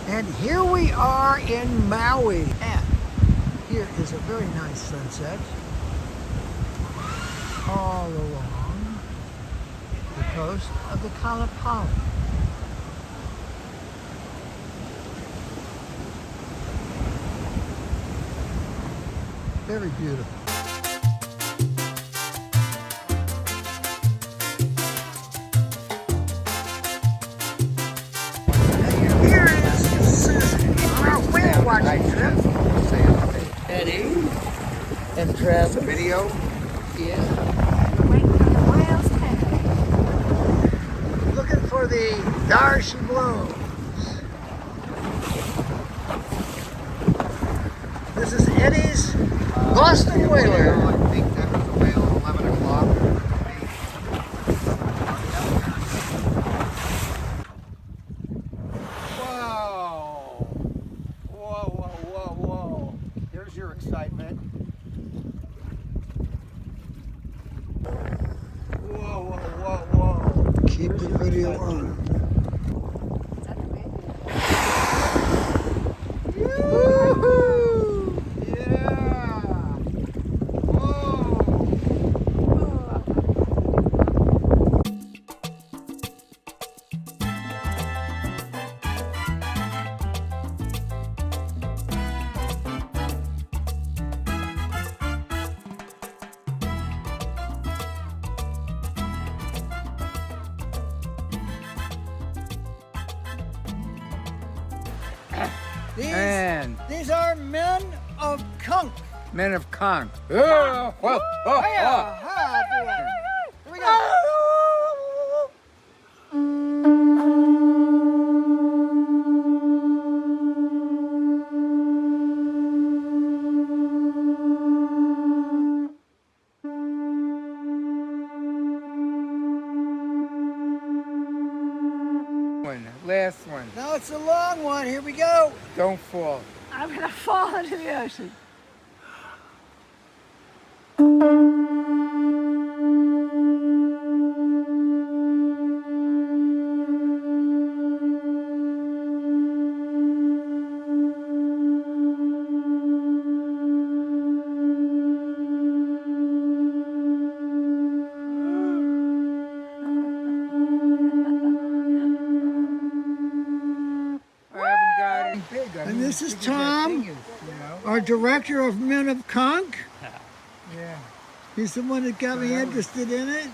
And here we are in Maui. And here is a very nice sunset all along the coast of the Kalapali. Very beautiful. Here is Susan on our whale watching trip. Eddie and Travis. Video. Yeah. Waiting for the whale's tag. Looking for the There She Blows. This is Eddie's Boston Whaler. I think that was a whale at 11 o'clock. Whoa! Whoa, whoa, whoa, whoa. There's your excitement. Whoa, whoa, whoa, whoa. Keep the video on. Woohoo! Yeah! Whoa! These are men of conch. Men of Kong. Oh, whoa, oh, Here we go. Last one. Now it's a long one. Here we go. Don't fall. I'm gonna fall into the ocean. And this is Tom, our director of Men of Conch. Yeah. He's the one that got me interested in it.